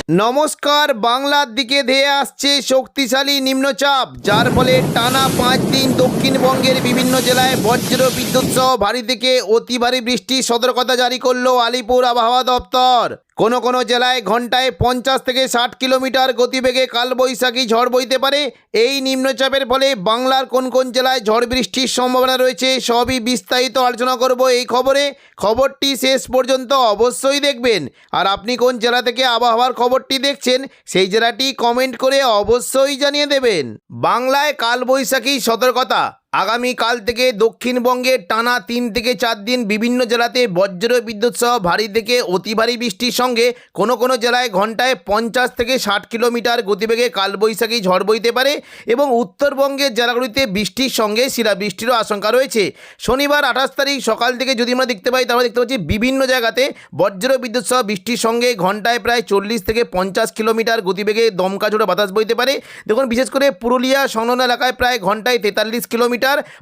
নমস্কার। বাংলার দিকে ধেয়ে আসছে শক্তিশালী নিম্নচাপ, যার ফলে টানা 5 দিন দক্ষিণবঙ্গের বিভিন্ন জেলায় বজ্র বিদ্যুৎ সহ ভারী থেকে অতি ভারী বৃষ্টির সতর্কতা জারি করল আলিপুর আবহাওয়া দপ্তর। কোনো জেলায় ঘন্টায় 50 থেকে 60 কিলোমিটার গতিবেগে কালবৈশাখী ঝড় বইতে পারে। এই নিম্নচাপের ফলে বাংলার কোন জেলায় ঝড় বৃষ্টির সম্ভাবনা রয়েছে সবই বিস্তারিত আলোচনা করব এই খবরটি শেষ পর্যন্ত অবশ্যই দেখবেন। আর আপনি কোন জেলা থেকে আবহাওয়ার খবরটি দেখছেন সেই জেলাটি কমেন্ট করে অবশ্যই জানিয়ে দেবেন। বাংলায় কালবৈশাখী সতর্কতা। আগামীকাল থেকে দক্ষিণবঙ্গে টানা 3 থেকে 4 দিন বিভিন্ন জেলাতে বজ্র বিদ্যুৎ সহ ভারী থেকে অতি ভারী বৃষ্টির সঙ্গে কোনো জেলায় ঘন্টায় 50 থেকে 60 কিলোমিটার গতিবেগে কালবৈশাখী ঝড় বইতে পারে এবং উত্তরবঙ্গের জেলাগুলিতে বৃষ্টির সঙ্গে শিলাবৃষ্টিরও আশঙ্কা রয়েছে। শনিবার 28 তারিখ সকাল থেকে যদি আমরা দেখতে পাই, তাহলে দেখতে পাচ্ছি বিভিন্ন জায়গাতে বজ্র বিদ্যুৎ সহ বৃষ্টির সঙ্গে ঘন্টায় প্রায় 40 থেকে 50 কিলোমিটার গতিবেগে দমকা ঝোড়ো বাতাস বইতে পারে। দেখুন, বিশেষ করে পুরুলিয়া সংলগ্ন এলাকায় প্রায় ঘন্টায় 43 কিলোমিটার,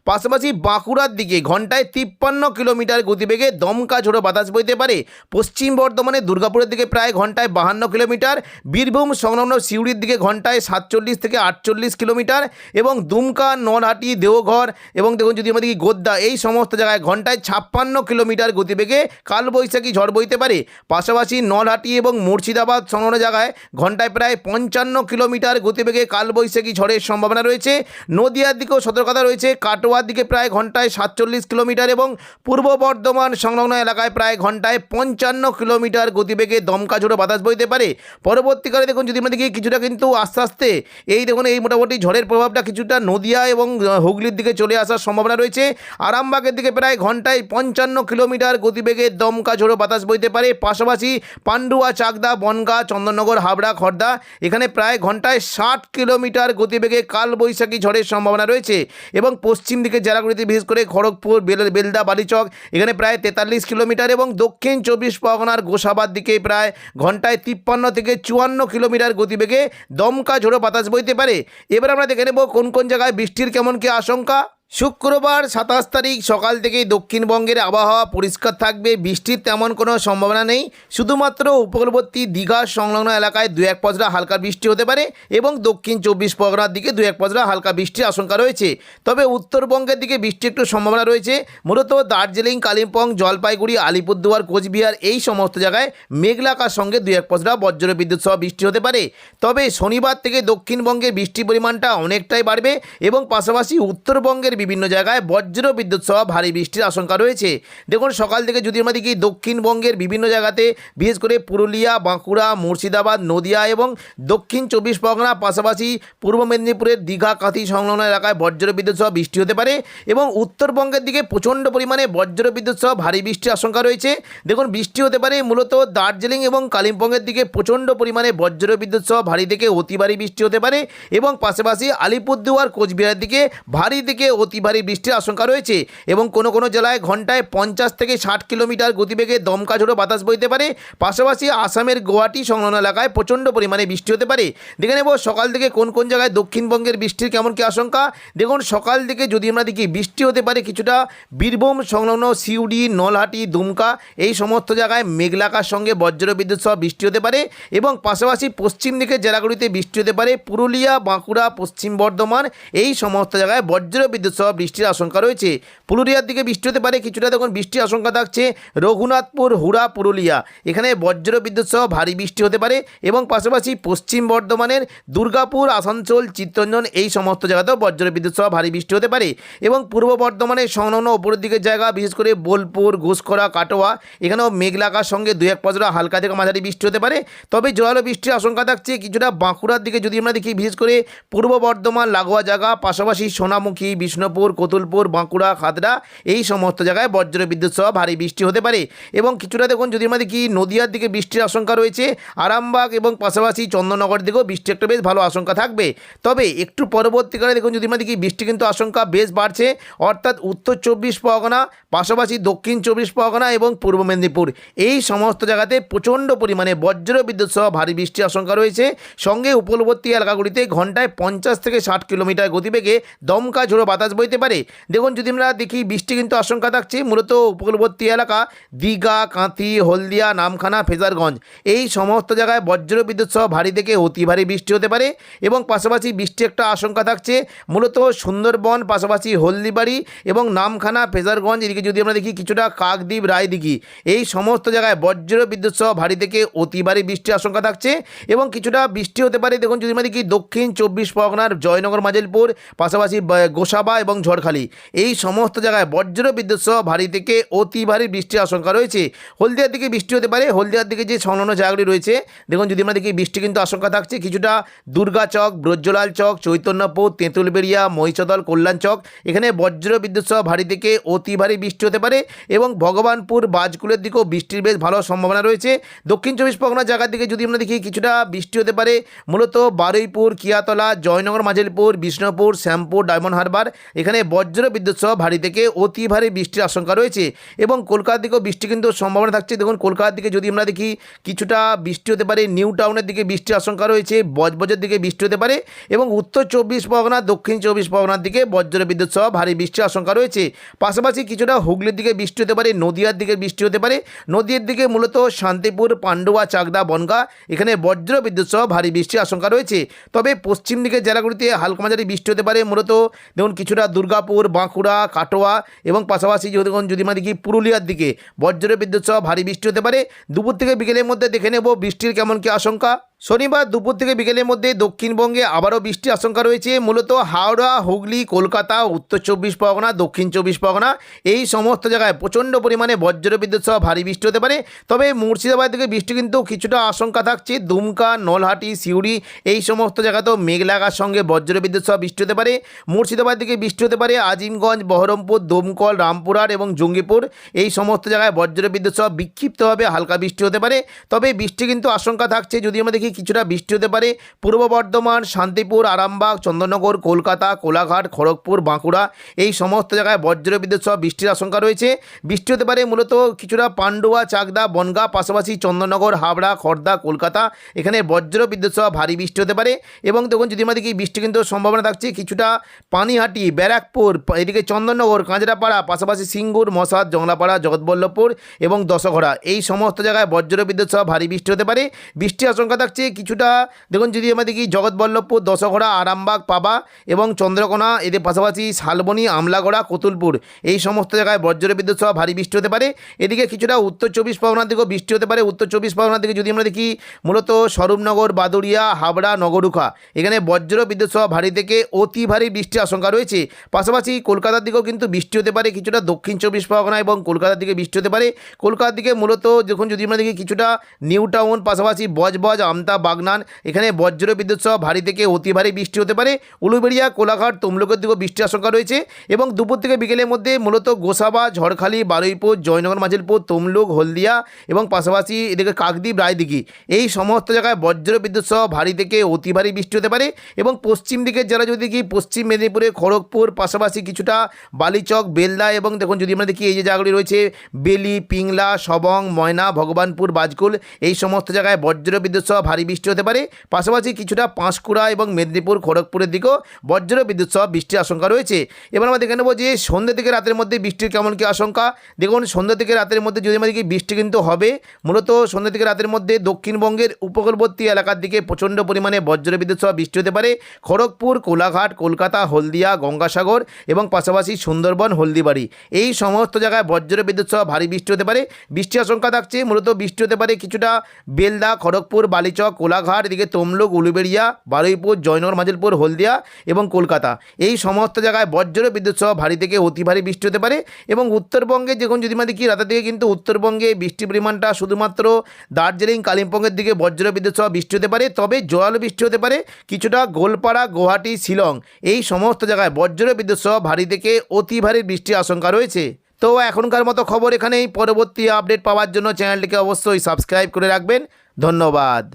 পাশাপাশি বাঁকুড়ার দিকে ঘন্টায় 53 কিলোমিটার গতিবেগে দমকা ঝোড়ো বাতাস বইতে পারে। পশ্চিম বর্ধমানে দুর্গাপুরের দিকে প্রায় ঘন্টায় 52 কিলোমিটার, বীরভূম সংলগ্ন সিউড়ির দিকে ঘন্টায় 47 থেকে 48 কিলোমিটার এবং দুমকা, নলহাটি, দেওঘর এবং দেখুন যদি আমাদের গোদ্দা এই সমস্ত জায়গায় ঘন্টায় 56 কিলোমিটার গতিবেগে কালবৈশাখী ঝড় বইতে পারে। পাশাপাশি নলহাটি এবং মুর্শিদাবাদ সংলগ্ন জায়গায় ঘন্টায় প্রায় 55 কিলোমিটার গতিবেগে কালবৈশাখী ঝড়ের সম্ভাবনা রয়েছে। নদিয়ার দিকেও সতর্কতা রয়েছে। কাটোয়ার দিকে প্রায় ঘন্টায় 47 কিলোমিটার এবং পূর্ব বর্ধমান সংলগ্ন এলাকায় প্রায় ঘন্টায় 55 কিলোমিটার গতিবেগে দমকা ঝোড়ো বাতাস বইতে পারে। পরবর্তীকালে দেখুন যদি আমরা দেখি কিছুটা কিন্তু আস্তে আস্তে এই মোটামুটি ঝড়ের প্রভাবটা কিছুটা নদিয়া এবং হুগলির দিকে চলে আসার সম্ভাবনা রয়েছে। আরামবাগের দিকে প্রায় ঘন্টায় 55 কিলোমিটার গতিবেগে দমকা ঝোড়ো বাতাস বইতে পারে। পাশাপাশি পান্ডুয়া, চাকদা, বনগাঁ, চন্দননগর, হাবড়া, খড়দা এখানে প্রায় ঘন্টায় 60 কিলোমিটার গতিবেগে কালবৈশাখী ঝড়ের সম্ভাবনা রয়েছে। এবং পশ্চিম দিকের জেলাগুলিতে বিশেষ করে খড়গপুর, বেলদা, বালিচক এখানে প্রায় 43 কিলোমিটার এবং দক্ষিণ 24 পরগনার গোসাবাদ দিকে প্রায় ঘন্টায় 53 থেকে 54 কিলোমিটার গতিবেগে দমকা ঝোড়ো বাতাস বইতে পারে। এবার আমরা দেখে নেব কোন জায়গায় বৃষ্টির কেমন কি আশঙ্কা। শুক্রবার 27 তারিখ সকাল থেকেই দক্ষিণবঙ্গের আবহাওয়া পরিষ্কার থাকবে, বৃষ্টির তেমন কোনো সম্ভাবনা নেই। শুধুমাত্র উপকূলবর্তী দীঘা সংলগ্ন এলাকায় 2-1 পশলা হালকা বৃষ্টি হতে পারে এবং দক্ষিণ 24 পরগনার দিকে 2-1 পশলা হালকা বৃষ্টির আশঙ্কা রয়েছে। তবে উত্তরবঙ্গের দিকে বৃষ্টির একটু সম্ভাবনা রয়েছে। মূলত দার্জিলিং, কালিম্পং, জলপাইগুড়ি, আলিপুরদুয়ার, কোচবিহার এই সমস্ত জায়গায় মেঘলা আকাশের সঙ্গে 2-1 পশলা বজ্র বিদ্যুৎ সহ বৃষ্টি হতে পারে। তবে শনিবার থেকে দক্ষিণবঙ্গের বৃষ্টির পরিমাণটা অনেকটাই বাড়বে এবং পাশাপাশি উত্তরবঙ্গের বিভিন্ন জায়গায় বজ্র বিদ্যুৎ সহ ভারী বৃষ্টির আশঙ্কা রয়েছে। দেখুন, সকাল থেকে যদি আমরা দেখি দক্ষিণবঙ্গের বিভিন্ন জায়গাতে বিশেষ করে পুরুলিয়া, বাঁকুড়া, মুর্শিদাবাদ, নদিয়া এবং দক্ষিণ 24 পরগনা, পাশাপাশি পূর্ব মেদিনীপুরের দীঘা, কাঁথি সংলগ্ন এলাকায় বজ্র বিদ্যুৎ সহ বৃষ্টি হতে পারে এবং উত্তরবঙ্গের দিকে প্রচণ্ড পরিমাণে বজ্র বিদ্যুৎ সহ ভারী বৃষ্টির আশঙ্কা রয়েছে। দেখুন, বৃষ্টি হতে পারে মূলত দার্জিলিং এবং কালিম্পংয়ের দিকে প্রচণ্ড পরিমাণে বজ্র বিদ্যুৎ সহ ভারী থেকে অতি ভারী বৃষ্টি হতে পারে এবং পাশাপাশি আলিপুরদুয়ার, কোচবিহারের দিকে ভারী থেকে অতি ভারী বৃষ্টির আশঙ্কা রয়েছে এবং কোনো জেলায় ঘন্টায় 50 থেকে 60 কিলোমিটার গতিবেগে দমকা ঝোড়ো বাতাস বইতে পারে। পাশাপাশি আসামের গুয়াহাটি সংলগ্ন এলাকায় প্রচণ্ড পরিমাণে বৃষ্টি হতে পারে। দেখে নেব সকাল থেকে কোন জায়গায় দক্ষিণবঙ্গের বৃষ্টির কেমন কি আশঙ্কা। দেখুন, সকাল থেকে যদি আমরা দেখি বৃষ্টি হতে পারে কিছুটা বীরভূম সংলগ্ন সিউড়ি, নলহাটি, দুমকা এই সমস্ত জায়গায় মেঘলা আকাশের সঙ্গে বজ্র বিদ্যুৎ সহ বৃষ্টি হতে পারে এবং পাশাপাশি পশ্চিম দিকের জেলাগুলিতে বৃষ্টি হতে পারে। পুরুলিয়া, বাঁকুড়া, পশ্চিম বর্ধমান এই সমস্ত জায়গায় বজ্র বিদ্যুৎ সহ বৃষ্টির আশঙ্কা রয়েছে। পুরুলিয়ার দিকে বৃষ্টি হতে পারে কিছুটা, দেখুন বৃষ্টির আশঙ্কা থাকছে রঘুনাথপুর, হুড়া, পুরুলিয়া এখানে বজ্র বিদ্যুৎ সহ ভারী বৃষ্টি হতে পারে এবং পাশাপাশি পশ্চিম বর্ধমানের দুর্গাপুর, আসানসোল, চিত্তরঞ্জন এই সমস্ত জায়গাতেও বজ্র বিদ্যুৎ সহ ভারী বৃষ্টি হতে পারে এবং পূর্ব বর্ধমানের সংলগ্ন উপরের দিকের জায়গা বিশেষ করে বোলপুর, ঘুষখরা, কাটোয়া এখানেও মেঘলা আকাশের সঙ্গে 2-1 পশলা হালকা থেকে মাঝারি বৃষ্টি হতে পারে। তবে জোরালো বৃষ্টির আশঙ্কা থাকছে কিছুটা বাঁকুড়ার দিকে যদি আমরা দেখি বিশেষ করে পূর্ব বর্ধমান লাগোয়া জায়গা, পাশাপাশি সোনামুখী, বিষ্ণুপুর, কতুলপুর, বাঁকুড়া, খাতড়া এই সমস্ত জায়গায় বজ্র বিদ্যুৎ সহ ভারী বৃষ্টি হতে পারে এবং কিছুটা দেখুন যদি আমরা দেখি নদিয়ার দিকে বৃষ্টির আশঙ্কা রয়েছে। আরামবাগ এবং পাশাপাশি চন্দননগরের দিকেও বৃষ্টি একটা বেশ ভালো আশঙ্কা থাকবে। তবে একটু পরবর্তীকালে দেখুন যদি আমরা দেখি বৃষ্টি কিন্তু আশঙ্কা বেশ বাড়ছে, অর্থাৎ উত্তর 24 পরগনা, পাশাপাশি দক্ষিণ 24 পরগনা এবং পূর্ব মেদিনীপুর এই সমস্ত জায়গাতে প্রচণ্ড পরিমাণে বজ্র বিদ্যুৎ সহ ভারী বৃষ্টির আশঙ্কা রয়েছে। সঙ্গে উপকূলবর্তী এলাকাগুলিতে ঘন্টায় 50 থেকে 60 কিলোমিটার গতিবেগে দমকা ঝোড়ো বাতাস বাতাস বইতে পারে। দেখুন যদি আমরা দেখি বৃষ্টি কিন্তু আশঙ্কা থাকছে মূলত উপকূলবর্তী এলাকা দীঘা, কাঁথি, হলদিয়া, নামখানা, ফেজারগঞ্জ এই সমস্ত জায়গায় বজ্র বিদ্যুৎ সহ ভারী থেকে অতি ভারী বৃষ্টি হতে পারে এবং পাশাপাশি বৃষ্টি একটা আশঙ্কা থাকছে মূলত সুন্দরবন, পাশাপাশি হলদিবাড়ি এবং নামখানা, ফেজারগঞ্জ, এদিকে যদি আমরা দেখি কিছুটা কাকদ্বীপ, রায়দিঘি এই সমস্ত জায়গায় বজ্র বিদ্যুৎ সহ ভারী থেকে অতি ভারী বৃষ্টির আশঙ্কা থাকছে এবং কিছুটা বৃষ্টি হতে পারে। দেখুন যদি আমরা দেখি দক্ষিণ 24 পরগনার জয়নগর, মাজিলপুর, পাশাপাশি গোসাবা এবং ঝড়খালি এই সমস্ত জায়গায় বজ্র বিদ্যুৎ সহ ভারী থেকে অতি ভারী বৃষ্টির আশঙ্কা রয়েছে। হলদিয়ার দিকে বৃষ্টি হতে পারে, হলদিয়ার দিকে যে সংলগ্ন জায়গাগুলি রয়েছে দেখুন যদি আমরা দেখি বৃষ্টি কিন্তু আশঙ্কা থাকছে কিছুটা দুর্গাচক, ব্রজলাল চক, চৈতন্যপুর, তেঁতুলবেড়িয়া, মহিষাদল, কল্যাণ চক এখানে বজ্র বিদ্যুৎ সহ ভারী থেকে অতি ভারী বৃষ্টি হতে পারে এবং ভগবানপুর, বাজকুলের দিকেও বৃষ্টির বেশ ভালো সম্ভাবনা রয়েছে। দক্ষিণ 24 পরগনা জায়গার দিকে যদি আমরা দেখি কিছুটা বৃষ্টি হতে পারে মূলত বারুইপুর, কিয়াতলা, জয়নগর, মাজিলপুর, বিষ্ণুপুর, শ্যামপুর, ডায়মন্ড হারবার এখানে বজ্র বিদ্যুৎ সহ ভারী থেকে অতি ভারী বৃষ্টির আশঙ্কা রয়েছে এবং কলকাতার দিকেও বৃষ্টি কিন্তু সম্ভাবনা থাকছে। দেখুন কলকাতার দিকে যদি আমরা দেখি কিছুটা বৃষ্টি হতে পারে, নিউ টাউনের দিকে বৃষ্টির আশঙ্কা রয়েছে, বজবজের দিকে বৃষ্টি হতে পারে এবং উত্তর 24 পরগনা, দক্ষিণ 24 পরগনার দিকে বজ্র বিদ্যুৎ সহ ভারী বৃষ্টির আশঙ্কা রয়েছে। পাশাপাশি কিছুটা হুগলির দিকে বৃষ্টি হতে পারে, নদিয়ার দিকে বৃষ্টি হতে পারে, নদীর দিকে মূলত শান্তিপুর, পান্ডুয়া, চাকদা, বনগাঁ এখানে বজ্র বিদ্যুৎ সহ ভারী বৃষ্টির আশঙ্কা রয়েছে। তবে পশ্চিম দিকের জেলাগুলিতে হালকা মাঝারি বৃষ্টি হতে পারে মূলত দেখুন কিছুটা দুর্গাপুর, বাঁকুড়া, কাটোয়া এবং পাশাপাশি যদি আমরা দেখি পুরুলিয়ার দিকে বজ্র বিদ্যুৎ সহ ভারী বৃষ্টি হতে পারে। দুপুর থেকে বিকেলের মধ্যে দেখে নেব বৃষ্টির কেমন কি আশঙ্কা। শনিবার দুপুর থেকে বিকেলের মধ্যে দক্ষিণবঙ্গে আবারও বৃষ্টির আশঙ্কা রয়েছে মূলত হাওড়া, হুগলি, কলকাতা, উত্তর 24 পরগনা, দক্ষিণ 24 পরগনা এই সমস্ত জায়গায় প্রচণ্ড পরিমাণে বজ্র বিদ্যুৎ সহ ভারী বৃষ্টি হতে পারে। তবে মুর্শিদাবাদ থেকে বৃষ্টি কিন্তু কিছুটা আশঙ্কা থাকছে, দুমকা, নলহাটি, সিউড়ি এই সমস্ত জায়গাতেও মেঘ লাগার সঙ্গে বজ্র বিদ্যুৎ সহ বৃষ্টি হতে পারে। মুর্শিদাবাদ থেকে বৃষ্টি হতে পারে আজিমগঞ্জ, বহরমপুর, দমকল, রামপুরহাট এবং জঙ্গিপুর এই সমস্ত জায়গায় বজ্র বিদ্যুৎ সহ বিক্ষিপ্তভাবে হালকা বৃষ্টি হতে পারে। তবে বৃষ্টি কিন্তু আশঙ্কা থাকছে যদি আমরা দেখি কিছুটা বৃষ্টি হতে পারে পূর্ব বর্ধমান, শান্তিপুর, আরামবাগ, চন্দননগর, কলকাতা, কোলাঘাট, খড়গপুর, বাঁকুড়া এই সমস্ত জায়গায় বজ্র বিদ্যুৎ সহ বৃষ্টির আশঙ্কা রয়েছে। বৃষ্টি হতে পারে মূলত কিছুটা পান্ডুয়া, চাকদা, বনগাঁ, পাশাপাশি চন্দননগর, হাবড়া, খড়দা, কলকাতা এখানে বজ্র বিদ্যুৎ সহ ভারী বৃষ্টি হতে পারে এবং দেখুন যদি আমরা দেখি বৃষ্টি কিন্তু সম্ভাবনা থাকছে কিছুটা পানিহাটি, ব্যারাকপুর, এদিকে চন্দননগর, কাঁচরাপাড়া, পাশাপাশি সিঙ্গুর, মশাদ, জংলাপাড়া, জগৎবল্লভপুর এবং দশঘড়া এই সমস্ত জায়গায় বজ্র বিদ্যুৎ সহ ভারী বৃষ্টি হতে পারে। বৃষ্টির আশঙ্কা থাকছে কিছুটা দেখুন যদি আমরা দেখি জগৎবল্লভপুর, দশঘড়া, আরামবাগ, পাবা এবং চন্দ্রকোনা এদের পাশাপাশি শালবনী, আমলাগড়া, কতুলপুর এই সমস্ত জায়গায় বজ্র বিদ্যুৎ সহ ভারী বৃষ্টি হতে পারে। এদিকে কিছুটা উত্তর 24 পরগনার দিকেও বৃষ্টি হতে পারে। উত্তর 24 পরগনার দিকে যদি আমরা দেখি মূলত স্বরূপনগর, বাদুড়িয়া, হাবড়া, নগরুখা এখানে বজ্র বিদ্যুৎ সহ ভারী থেকে অতি ভারী বৃষ্টির আশঙ্কা রয়েছে। পাশাপাশি কলকাতার দিকেও কিন্তু বৃষ্টি হতে পারে কিছুটা দক্ষিণ 24 পরগনা এবং কলকাতার দিকে বৃষ্টি হতে পারে। কলকাতার দিকে মূলত যখন যদি আমরা দেখি কিছুটা নিউ টাউন, পাশাপাশি বজবজ, আমতা, বাগনান এখানে বজ্র বিদ্যুৎ সহ ভারী থেকে অতি ভারী বৃষ্টি হতে পারে। উলুবেড়িয়া, কোলাঘাট, তমলুকের দিকেও বৃষ্টির আশঙ্কা রয়েছে এবং দুপুর থেকে বিকেলের মধ্যে মূলত গোসাবা, ঝড়খালি, বারুইপুর, জয়নগর, মাজিলপুর, তমলুক, হলদিয়া এবং পাশাপাশি এদিকে কাকদ্বীপ, রায়দিঘি এই সমস্ত জায়গায় বজ্র বিদ্যুৎ সহ ভারী থেকে অতি ভারী বৃষ্টি হতে পারে এবং পশ্চিম দিকের যারা যদি দেখি পশ্চিম মেদিনীপুরে খড়গপুর, পাশাপাশি কিছুটা বালিচক, বেলদা এবং দেখুন যদি আমরা দেখি এই যে জায়গাগুলি রয়েছে বেলি, পিংলা, সবং, ময়না, ভগবানপুর, বাজকুল এই সমস্ত জায়গায় বজ্র বিদ্যুৎ সহ ভারী বৃষ্টি হতে পারে। পাশাপাশি কিছুটা পাঁশকুড়া এবং মেদিনীপুর, খড়গপুরের দিকেও বজ্র বিদ্যুৎ সহ বৃষ্টির আশঙ্কা রয়েছে। এবার আমরা দেখে নেব যে সন্ধ্যে থেকে রাতের মধ্যে বৃষ্টির কেমন কি আশঙ্কা। দেখুন সন্ধ্যা থেকে রাতের মধ্যে যদি আমরা দেখি বৃষ্টি কিন্তু হবে মূলত সন্ধ্যা থেকে রাতের মধ্যে দক্ষিণবঙ্গের উপকূলবর্তী এলাকার দিকে প্রচণ্ড পরিমাণে বজ্র বিদ্যুৎ সহ বৃষ্টি হতে পারে খড়গপুর, কোলাঘাট, কলকাতা, হলদিয়া, গঙ্গাসাগর এবং পাশাপাশি সুন্দরবন, হলদিবাড়ি এই সমস্ত জায়গায় বজ্র বিদ্যুৎ সহ ভারী বৃষ্টি হতে পারে। বৃষ্টির আশঙ্কা থাকছে মূলত বৃষ্টি হতে পারে কিছুটা বেলদা, খড়গপুর, বালিচক, কোলাঘাট এদিকে তমলুক, উলুবেড়িয়া, বারুইপুর, জয়নগর, মাজিলপুর, হলদিয়া এবং কলকাতা এই সমস্ত জায়গায় বজ্র বিদ্যুৎ সহ ভারী থেকে অতি ভারী বৃষ্টি হতে পারে এবং উত্তরবঙ্গে যখন যদি আমরা দেখি রাতের দিকে কিন্তু উত্তরবঙ্গে বৃষ্টির পরিমাণটা শুধুমাত্র দার্জিলিং, কালিম্পংয়ের দিকে বজ্র বিদ্যুৎ সহ বৃষ্টি হতে পারে। তবে জোরালো বৃষ্টি হতে পারে কিছুটা গোলপাড়া, গুয়াহাটি, শিলং এই সমস্ত জায়গায় বজ্র বিদ্যুৎ সহ ভারী থেকে অতি ভারী বৃষ্টির আশঙ্কা রয়েছে। তো এখনকার মতো খবর এখানেই। পরবর্তী আপডেট পাওয়ার জন্য চ্যানেলটিকে অবশ্যই সাবস্ক্রাইব করে রাখবেন। ধন্যবাদ।